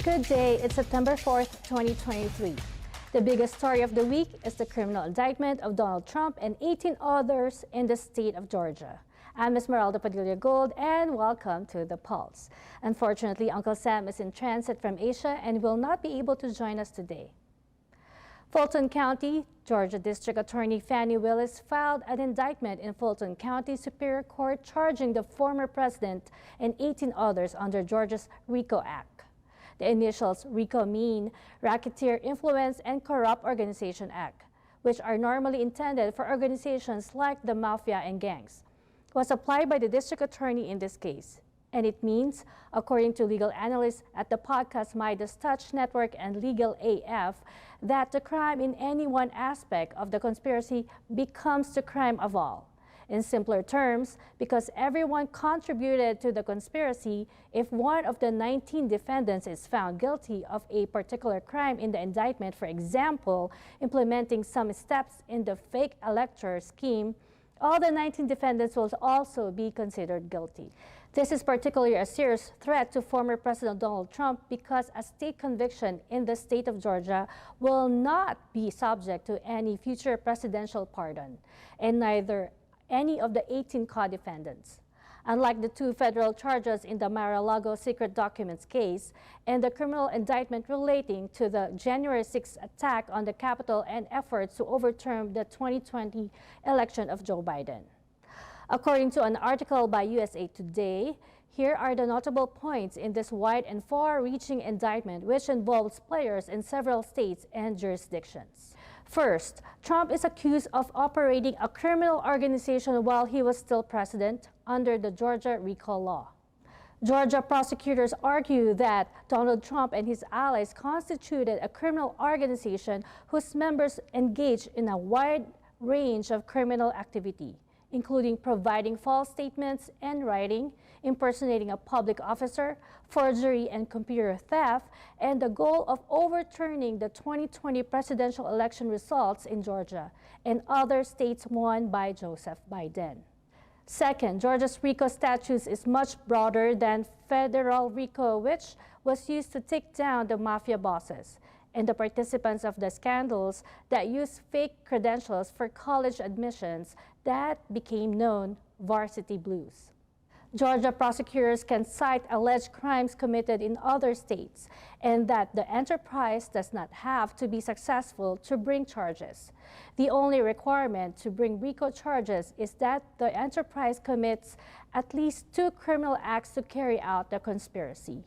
Good day, it's September 4th, 2023. The biggest story of the week is the criminal indictment of Donald Trump and 18 others in the state of Georgia. I'm Esmeralda Padilla-Gould and welcome to The Pulse. Unfortunately, Uncle Sam is in transit from Asia and will not be able to join us today. Fulton County, Georgia District Attorney Fani Willis filed an indictment in Fulton County Superior Court charging the former president and 18 others under Georgia's RICO Act. The initials RICO mean Racketeer Influence and Corrupt Organization Act, which are normally intended for organizations like the mafia and gangs. It was applied by the district attorney in this case. And it means, according to legal analysts at the podcast Midas Touch Network and Legal AF, that the crime in any one aspect of the conspiracy becomes the crime of all. In simpler terms, because everyone contributed to the conspiracy, if one of the 19 defendants is found guilty of a particular crime in the indictment, for example, implementing some steps in the fake electoral scheme, all the 19 defendants will also be considered guilty. This is particularly a serious threat to former President Donald Trump because a state conviction in the state of Georgia will not be subject to any future presidential pardon, and neither any of the 18 co-defendants. Unlike the two federal charges in the Mar-a-Lago secret documents case and the criminal indictment relating to the January 6th attack on the Capitol and efforts to overturn the 2020 election of Joe Biden. According to an article by USA Today, here are the notable points in this wide and far-reaching indictment, which involves players in several states and jurisdictions. First, Trump is accused of operating a criminal organization while he was still president under the Georgia RICO law. Georgia prosecutors argue that Donald Trump and his allies constituted a criminal organization whose members engaged in a wide range of criminal activity, including providing false statements and writing, impersonating a public officer, forgery and computer theft, and the goal of overturning the 2020 presidential election results in Georgia and other states won by Joseph Biden. Second, Georgia's RICO statutes is much broader than federal RICO, which was used to take down the mafia bosses and the participants of the scandals that used fake credentials for college admissions that became known Varsity Blues. Georgia prosecutors can cite alleged crimes committed in other states and that the enterprise does not have to be successful to bring charges. The only requirement to bring RICO charges is that the enterprise commits at least 2 criminal acts to carry out the conspiracy.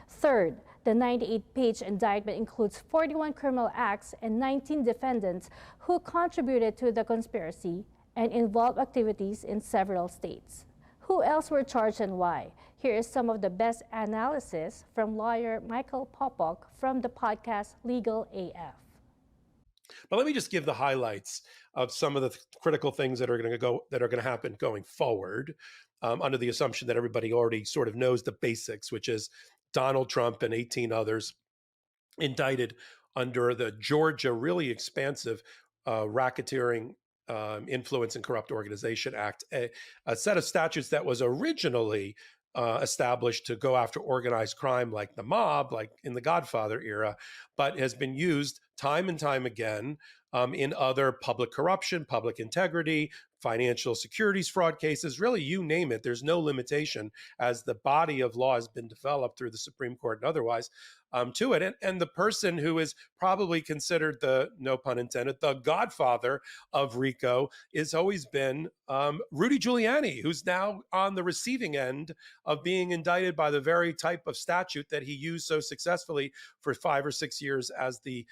Third, the 98-page indictment includes 41 criminal acts and 19 defendants who contributed to the conspiracy and involved activities in several states. Who else were charged and why? Here is some of the best analysis from lawyer Michael Popok from the podcast Legal AF. But let me just give the highlights of some of the critical things that are going to happen going forward, under the assumption that everybody already sort of knows the basics, which is Donald Trump and 18 others indicted under the Georgia really expansive racketeering Influence and Corrupt Organization Act, a set of statutes that was originally established to go after organized crime like the mob, like in the Godfather era, but has been used time and time again in other public corruption, public integrity, financial securities fraud cases, really you name it. There's no limitation as the body of law has been developed through the Supreme Court and otherwise to it. And the person who is probably considered the, no pun intended, the godfather of RICO has always been Rudy Giuliani, who's now on the receiving end of being indicted by the very type of statute that he used so successfully for 5 or 6 years as the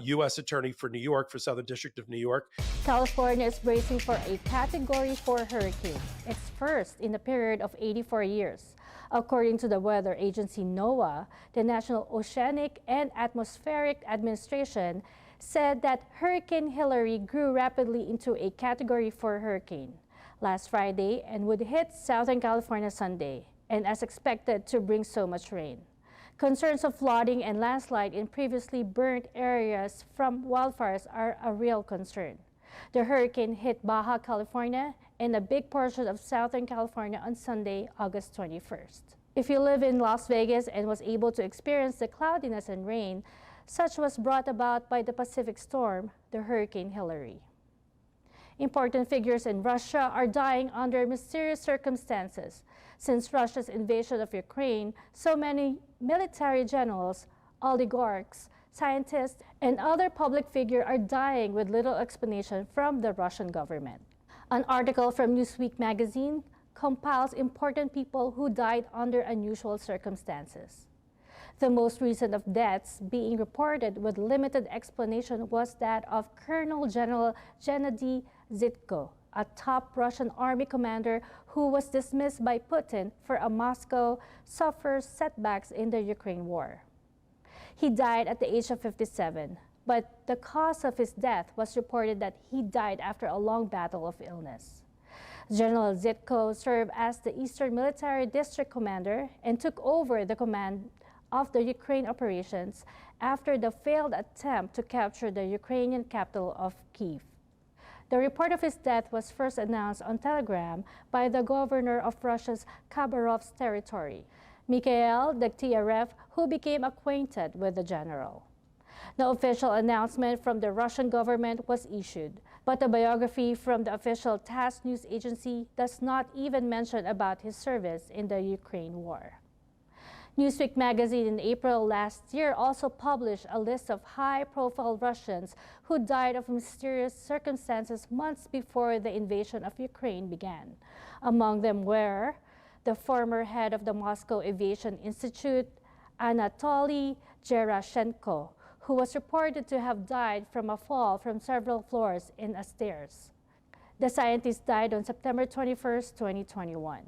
U.S. Attorney for New York, for Southern District of New York. California is bracing for a Category 4 hurricane, its first in a period of 84 years. According to the weather agency NOAA, the National Oceanic and Atmospheric Administration said that Hurricane Hilary grew rapidly into a Category 4 hurricane last Friday and would hit Southern California Sunday, and as expected to bring so much rain. Concerns of flooding and landslide in previously burnt areas from wildfires are a real concern. The hurricane hit Baja California and a big portion of Southern California on Sunday, August 21st. If you live in Las Vegas and was able to experience the cloudiness and rain, such was brought about by the Pacific storm, the Hurricane Hilary. Important figures in Russia are dying under mysterious circumstances. Since Russia's invasion of Ukraine, so many military generals, oligarchs, scientists, and other public figures are dying with little explanation from the Russian government. An article from Newsweek magazine compiles important people who died under unusual circumstances. The most recent of deaths being reported with limited explanation was that of Colonel General Gennady Zitko, a top Russian army commander who was dismissed by Putin for a Moscow suffers setbacks in the Ukraine war. He died at the age of 57, but the cause of his death was reported that he died after a long battle of illness. General Zitko served as the Eastern Military District Commander and took over the command of the Ukraine operations after the failed attempt to capture the Ukrainian capital of Kyiv. The report of his death was first announced on Telegram by the governor of Russia's Khabarovsk territory, Mikhail Degtyarev, who became acquainted with the general. No official announcement from the Russian government was issued, but the biography from the official TASS news agency does not even mention about his service in the Ukraine war. Newsweek magazine in April last year also published a list of high-profile Russians who died of mysterious circumstances months before the invasion of Ukraine began. Among them were the former head of the Moscow Aviation Institute, Anatoly Gerashenko, who was reported to have died from a fall from several floors in a stairs. The scientist died on September 21, 2021.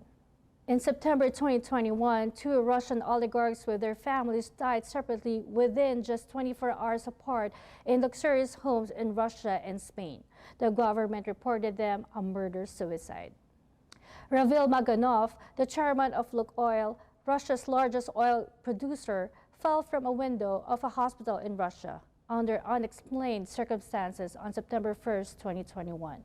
In September 2021, two Russian oligarchs with their families died separately within just 24 hours apart in luxurious homes in Russia and Spain. The government reported them a murder-suicide. Ravil Maganov, the chairman of Lukoil, Russia's largest oil producer, fell from a window of a hospital in Russia under unexplained circumstances on September 1, 2021.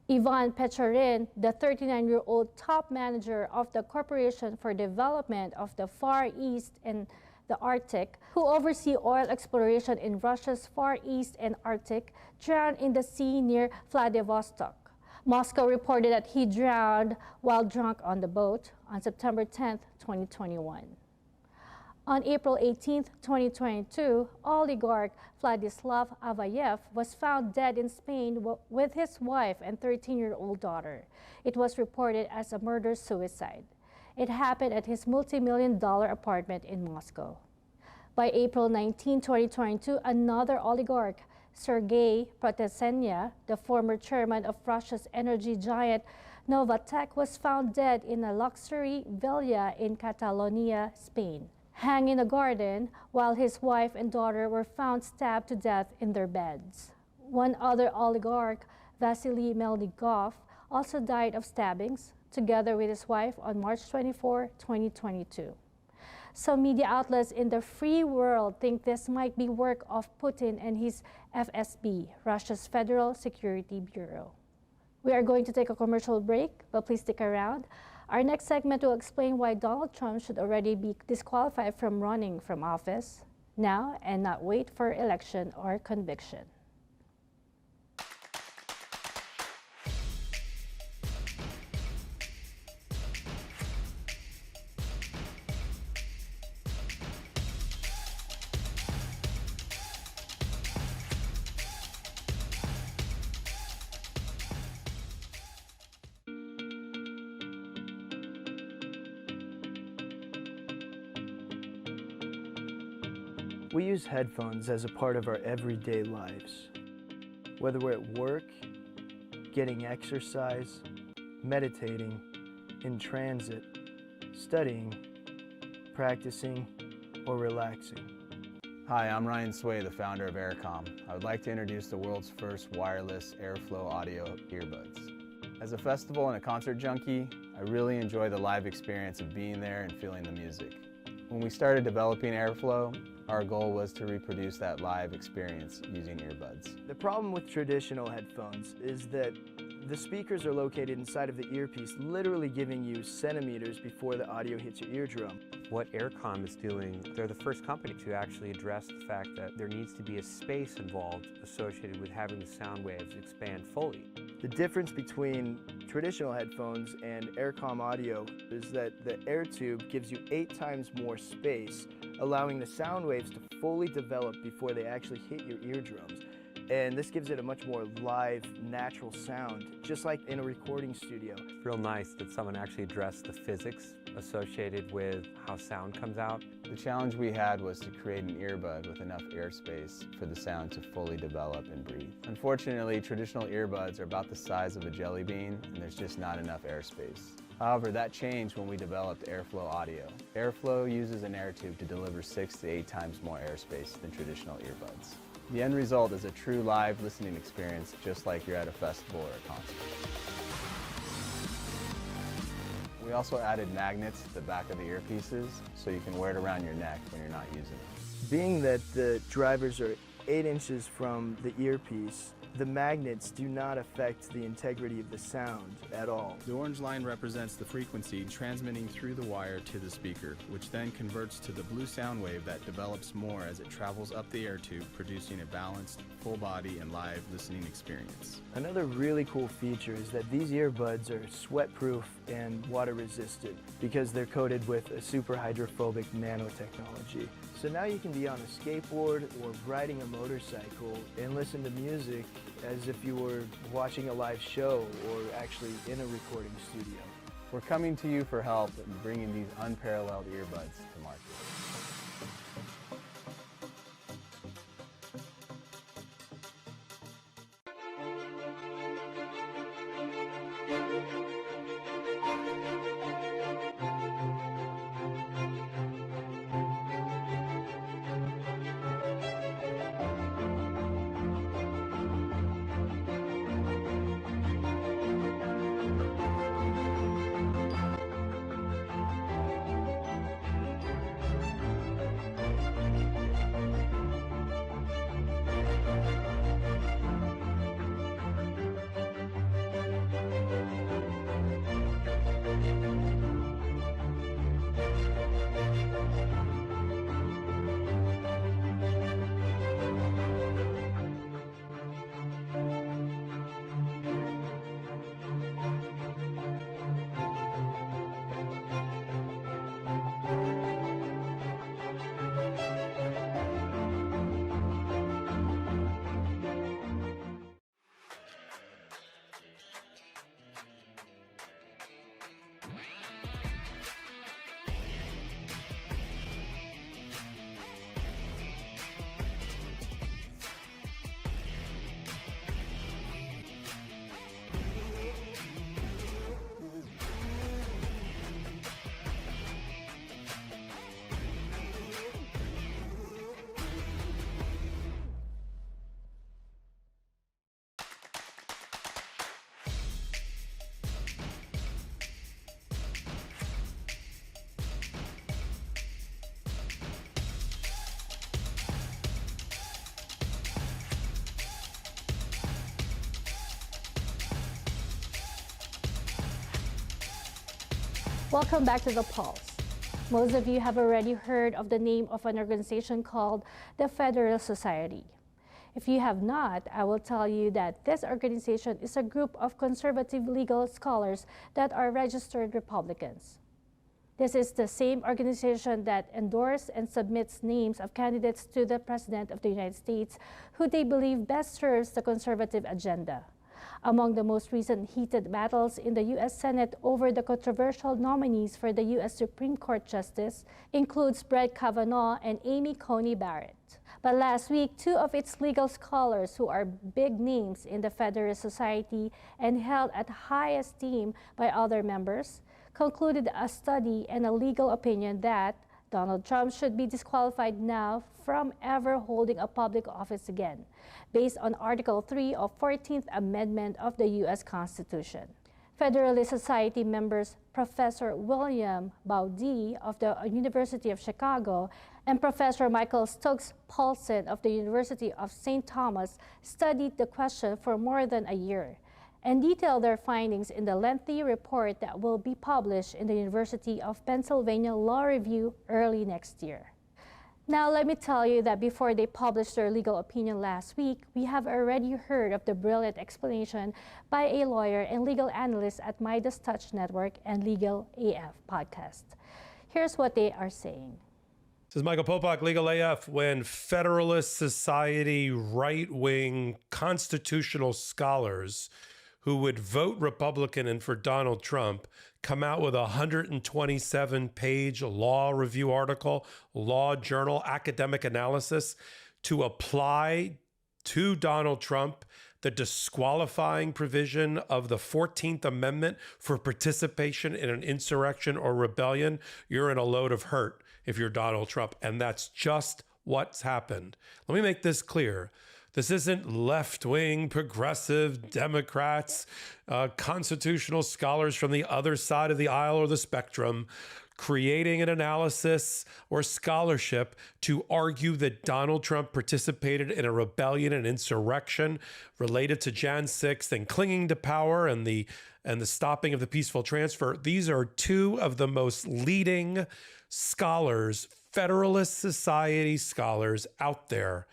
Ivan Pechorin, the 39-year-old top manager of the Corporation for Development of the Far East and the Arctic, who oversee oil exploration in Russia's Far East and Arctic, drowned in the sea near Vladivostok. Moscow reported that he drowned while drunk on the boat on September 10, 2021. On April 18, 2022, oligarch Vladislav Avayev was found dead in Spain with his wife and 13-year-old daughter. It was reported as a murder-suicide. It happened at his multi-million-dollar apartment in Moscow. By April 19, 2022, another oligarch, Sergei Protesenya, the former chairman of Russia's energy giant Novatek, was found dead in a luxury villa in Catalonia, Spain, hanging in a garden, while his wife and daughter were found stabbed to death in their beds. One other oligarch, Vasily Melnikov, also died of stabbings, together with his wife on March 24, 2022. Some media outlets in the free world think this might be work of Putin and his FSB, Russia's Federal Security Bureau. We are going to take a commercial break, but please stick around. Our next segment will explain why Donald Trump should already be disqualified from running from office now and not wait for election or conviction. We use headphones as a part of our everyday lives. Whether we're at work, getting exercise, meditating, in transit, studying, practicing, or relaxing. Hi, I'm Ryan Sway, the founder of Aircom. I would like to introduce the world's first wireless airflow audio earbuds. As a festival and a concert junkie, I really enjoy the live experience of being there and feeling the music. When we started developing Airflow, our goal was to reproduce that live experience using earbuds. The problem with traditional headphones is that The speakers are located inside of the earpiece, literally giving you centimeters before the audio hits your eardrum. What Aircom is doing, they're the first company to actually address the fact that there needs to be a space involved associated with having the sound waves expand fully. The difference between traditional headphones and Aircom audio is that the air tube gives you 8 times more space, allowing the sound waves to fully develop before they actually hit your eardrums. And this gives it a much more live, natural sound, just like in a recording studio. It's real nice that someone actually addressed the physics associated with how sound comes out. The challenge we had was to create an earbud with enough airspace for the sound to fully develop and breathe. Unfortunately, traditional earbuds are about the size of a jelly bean, and there's just not enough airspace. However, that changed when we developed Airflow Audio. Airflow uses an air tube to deliver 6 to 8 times more airspace than traditional earbuds. The end result is a true live listening experience, just like you're at a festival or a concert. We also added magnets to the back of the earpieces so you can wear it around your neck when you're not using it. Being that the drivers are 8 inches from the earpiece, the magnets do not affect the integrity of the sound at all. The orange line represents the frequency transmitting through the wire to the speaker, which then converts to the blue sound wave that develops more as it travels up the air tube, producing a balanced, full body and live listening experience. Another really cool feature is that these earbuds are sweat-proof and water-resistant because they're coated with a super hydrophobic nanotechnology. So now you can be on a skateboard or riding a motorcycle and listen to music as if you were watching a live show or actually in a recording studio. We're coming to you for help in bringing these unparalleled earbuds to market. Welcome back to The Pulse. Most of you have already heard of the name of an organization called the Federalist Society. If you have not, I will tell you that this organization is a group of conservative legal scholars that are registered Republicans. This is the same organization that endorses and submits names of candidates to the President of the United States who they believe best serves the conservative agenda. Among the most recent heated battles in the U.S. Senate over the controversial nominees for the U.S. Supreme Court Justice includes Brett Kavanaugh and Amy Coney Barrett. But last week, 2 of its legal scholars who are big names in the Federalist Society and held at high esteem by other members concluded a study and a legal opinion that Donald Trump should be disqualified now from ever holding a public office again, based on Article 3 of 14th Amendment of the U.S. Constitution. Federalist Society members Professor William Baudy of the University of Chicago and Professor Michael Stokes Paulsen of the University of St. Thomas studied the question for more than a year and detail their findings in the lengthy report that will be published in the University of Pennsylvania Law Review early next year. Now, let me tell you that before they published their legal opinion last week, we have already heard of the brilliant explanation by a lawyer and legal analyst at Midas Touch Network and Legal AF podcast. Here's what they are saying. This is Michael Popak, Legal AF. When Federalist Society right-wing constitutional scholars who would vote Republican and for Donald Trump come out with a 127-page law review article, law journal, academic analysis to apply to Donald Trump the disqualifying provision of the 14th Amendment for participation in an insurrection or rebellion, you're in a load of hurt if you're Donald Trump. And that's just what's happened. Let me make this clear. This isn't left-wing, progressive Democrats, constitutional scholars from the other side of the aisle or the spectrum creating an analysis or scholarship to argue that Donald Trump participated in a rebellion and insurrection related to Jan 6th and clinging to power and the stopping of the peaceful transfer. These are two of the most leading scholars, Federalist Society scholars out there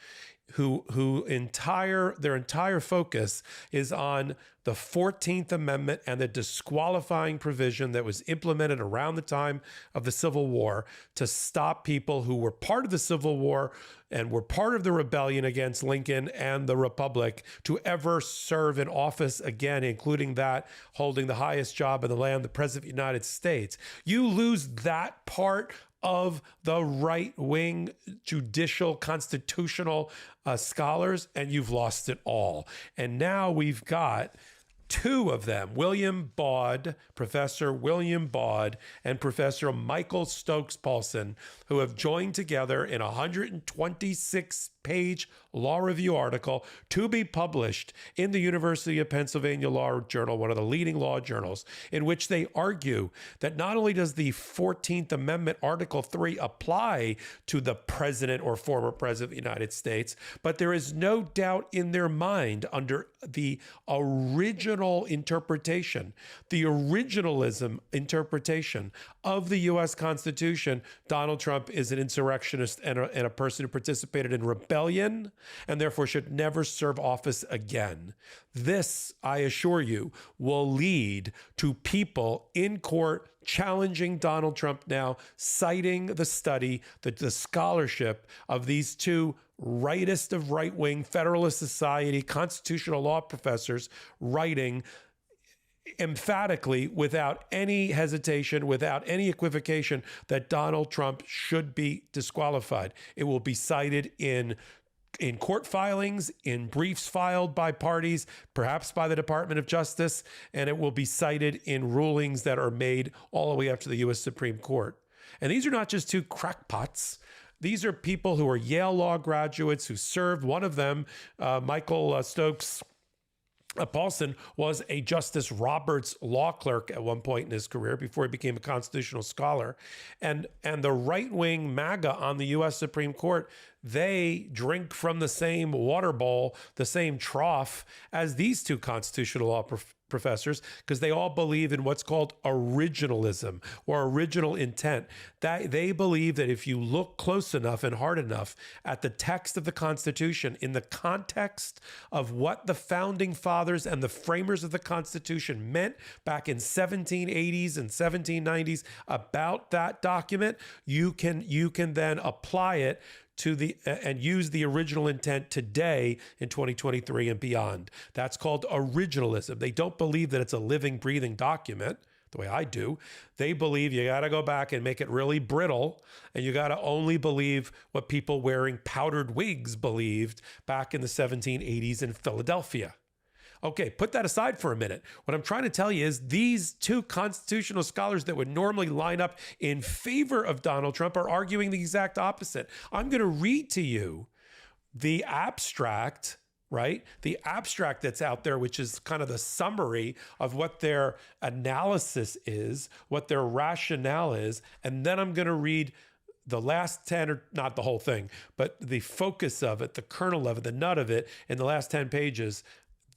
who their entire focus is on the 14th Amendment and the disqualifying provision that was implemented around the time of the Civil War to stop people who were part of the Civil War and were part of the rebellion against Lincoln and the Republic to ever serve in office again, including that holding the highest job in the land, the President of the United States. You lose that part of the right-wing judicial constitutional scholars, and you've lost it all. And now we've got two of them, Professor William Baude and Professor Michael Stokes-Paulsen, who have joined together in a 126-page law review article to be published in the University of Pennsylvania Law Journal, one of the leading law journals, in which they argue that not only does the 14th Amendment Article 3 apply to the president or former president of the United States, but there is no doubt in their mind under the original interpretation, the originalism interpretation of the U.S. Constitution, Donald Trump is an insurrectionist and a person who participated in rebellion and therefore should never serve office again. This, I assure you, will lead to people in court challenging Donald Trump now, citing the study, the scholarship of these two rightist of right-wing Federalist Society constitutional law professors writing emphatically, without any hesitation, without any equivocation, that Donald Trump should be disqualified. It will be cited in court filings, in briefs filed by parties, perhaps by the Department of Justice, and it will be cited in rulings that are made all the way up to the U.S. Supreme Court. And these are not just two crackpots. These are people who are Yale Law graduates who served. One of them, Michael Stokes-Paulsen, was a Justice Roberts law clerk at one point in his career before he became a constitutional scholar. And the right-wing MAGA on the U.S. Supreme Court, they drink from the same water bowl, the same trough as these two constitutional law professors, because they all believe in what's called originalism or original intent. That they believe that if you look close enough and hard enough at the text of the Constitution in the context of what the founding fathers and the framers of the Constitution meant back in 1780s and 1790s about that document, you can then apply it to and use the original intent today in 2023 and beyond. That's called originalism. They don't believe that it's a living, breathing document the way I do. They believe you got to go back and make it really brittle, and you got to only believe what people wearing powdered wigs believed back in the 1780s in Philadelphia. Okay, put that aside for a minute. What I'm trying to tell you is these two constitutional scholars that would normally line up in favor of Donald Trump are arguing the exact opposite. I'm going to read to you the abstract, right? The abstract that's out there, which is kind of the summary of what their analysis is, what their rationale is, and then I'm going to read the last 10, or not the whole thing, but the focus of it, the kernel of it, the nut of it in the last 10 pages.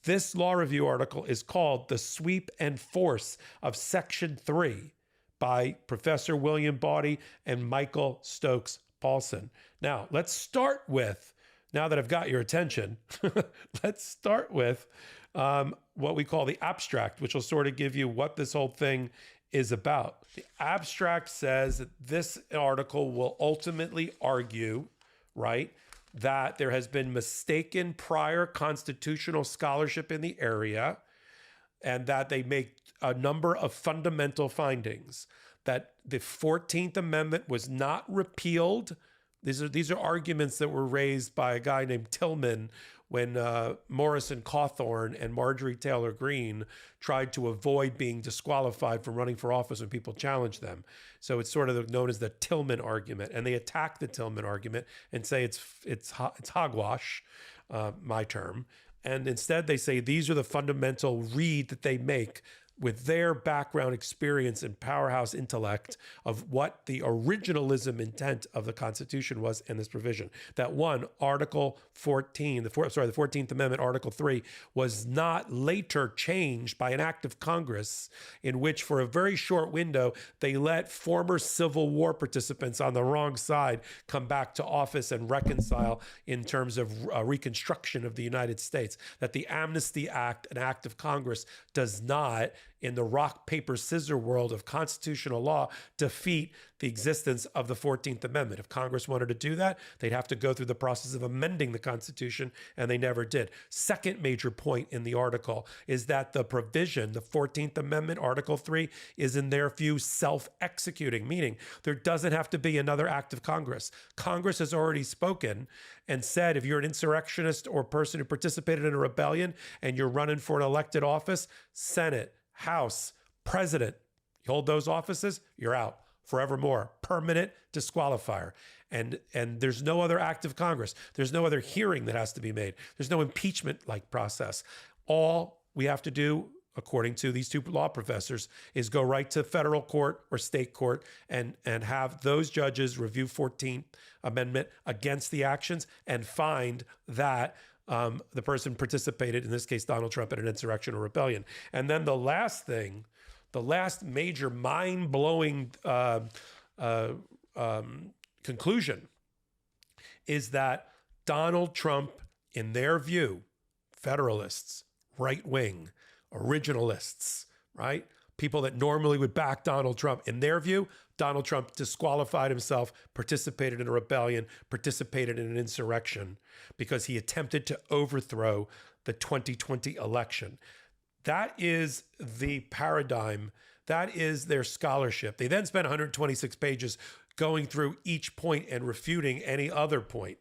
This law review article is called The Sweep and Force of Section 3 by Professor William Bawdy and Michael Stokes Paulson. Now, let's start with, now that I've got your attention, let's start with what we call the abstract, which will sort of give you what this whole thing is about. The abstract says that this article will ultimately argue, right, that there has been mistaken prior constitutional scholarship in the area, and that they make a number of fundamental findings, that the 14th Amendment was not repealed. These are arguments that were raised by a guy named Tillman when Morrison Cawthorn and Marjorie Taylor Greene tried to avoid being disqualified from running for office when people challenged them. So it's sort of known as the Tillman argument, and they attack the Tillman argument and say it's hogwash, my term. And instead they say these are the fundamental read that they make with their background experience and powerhouse intellect of what the originalism intent of the Constitution was in this provision. That one, Article 14, the 14th Amendment, Article 3, was not later changed by an act of Congress in which for a very short window, they let former Civil War participants on the wrong side come back to office and reconcile in terms of reconstruction of the United States. That the Amnesty Act, an act of Congress, does not, in the rock, paper, scissor world of constitutional law, defeat the existence of the 14th Amendment. If Congress wanted to do that, they'd have to go through the process of amending the Constitution, and they never did. Second major point in the article is that the provision, the 14th Amendment, Article 3, is in their view self-executing, meaning there doesn't have to be another act of Congress. Congress has already spoken and said if you're an insurrectionist or person who participated in a rebellion and you're running for an elected office, Senate, House, President, you hold those offices, you're out forevermore. Permanent disqualifier. And there's no other act of Congress. There's no other hearing that has to be made. There's no impeachment-like process. All we have to do, according to these two law professors, is go right to federal court or state court and have those judges review 14th Amendment against the actions and find that the person participated, in this case, Donald Trump, in an insurrection or rebellion. And then the last thing, the last major mind-blowing conclusion is that Donald Trump, in their view, Federalists, right-wing, originalists, right? People that normally would back Donald Trump, in their view, Donald Trump disqualified himself, participated in a rebellion, participated in an insurrection because he attempted to overthrow the 2020 election. That is the paradigm. That is their scholarship. They then spent 126 pages going through each point and refuting any other point.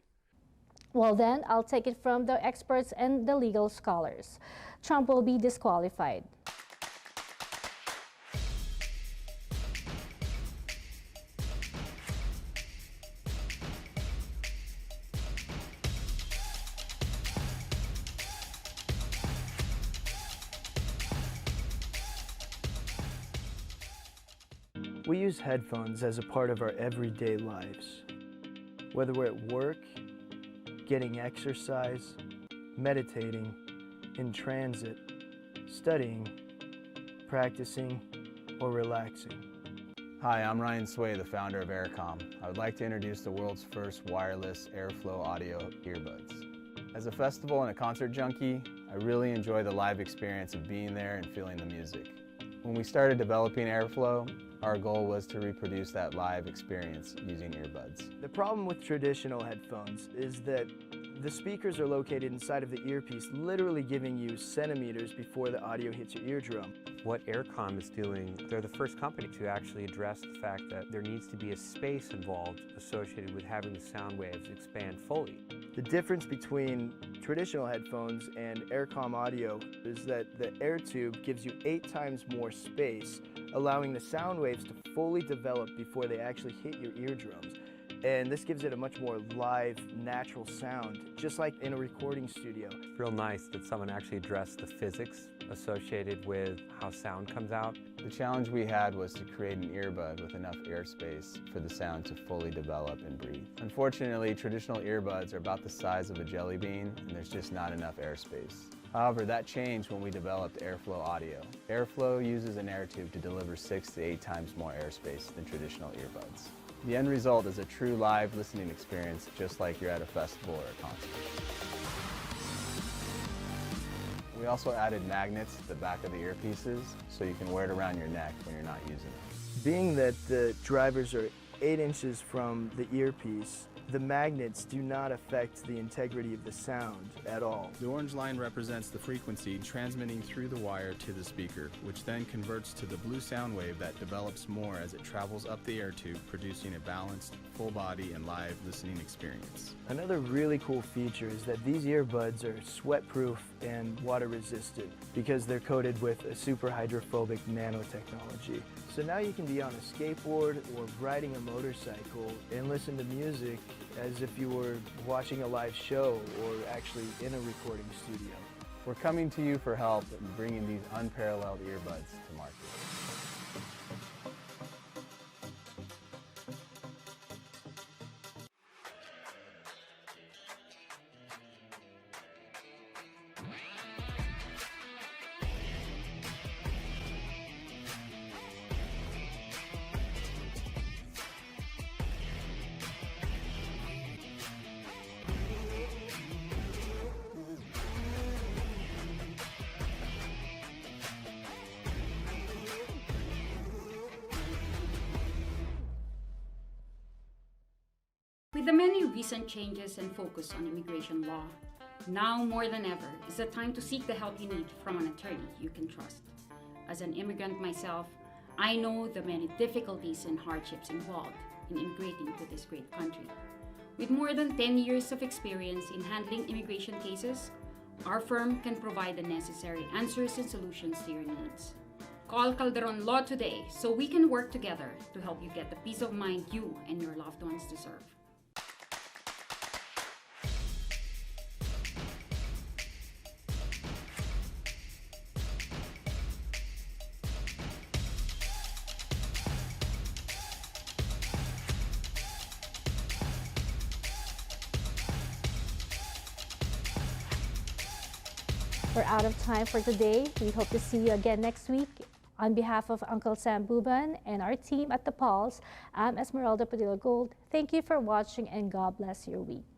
Well, then I'll take it from the experts and the legal scholars. Trump will be disqualified. We use headphones as a part of our everyday lives. Whether we're at work, getting exercise, meditating, in transit, studying, practicing, or relaxing. Hi, I'm Ryan Sway, the founder of Aircom. I would like to introduce the world's first wireless airflow audio earbuds. As a festival and a concert junkie, I really enjoy the live experience of being there and feeling the music. When we started developing Airflow, our goal was to reproduce that live experience using earbuds. The problem with traditional headphones is that the speakers are located inside of the earpiece, literally giving you centimeters before the audio hits your eardrum. What Aircom is doing, they're the first company to actually address the fact that there needs to be a space involved associated with having the sound waves expand fully. The difference between traditional headphones and Aircom audio is that the air tube gives you 8 times more space, allowing the sound waves to fully develop before they actually hit your eardrums. And this gives it a much more live, natural sound, just like in a recording studio. It's real nice that someone actually addressed the physics associated with how sound comes out. The challenge we had was to create an earbud with enough airspace for the sound to fully develop and breathe. Unfortunately, traditional earbuds are about the size of a jelly bean, and there's just not enough airspace. However, that changed when we developed airflow audio. Airflow uses an air tube to deliver 6 to 8 times more airspace than traditional earbuds. The end result is a true live listening experience, just like you're at a festival or a concert. We also added magnets to the back of the earpieces so you can wear it around your neck when you're not using it. Being that the drivers are 8 inches from the earpiece, the magnets do not affect the integrity of the sound at all. The orange line represents the frequency transmitting through the wire to the speaker, which then converts to the blue sound wave that develops more as it travels up the air tube, producing a balanced, full body and live listening experience. Another really cool feature is that these earbuds are sweat-proof and water-resistant because they're coated with a super hydrophobic nanotechnology. So now you can be on a skateboard or riding a motorcycle and listen to music as if you were watching a live show or actually in a recording studio. We're coming to you for help in bringing these unparalleled earbuds to market. With the many recent changes and focus on immigration law, now more than ever is the time to seek the help you need from an attorney you can trust. As an immigrant myself, I know the many difficulties and hardships involved in immigrating to this great country. With more than 10 years of experience in handling immigration cases, our firm can provide the necessary answers and solutions to your needs. Call Calderon Law today so we can work together to help you get the peace of mind you and your loved ones deserve. We're out of time for today. We hope to see you again next week. On behalf of Uncle Sam Buban and our team at The Pulse, I'm Esmeralda Padilla-Gould. Thank you for watching and God bless your week.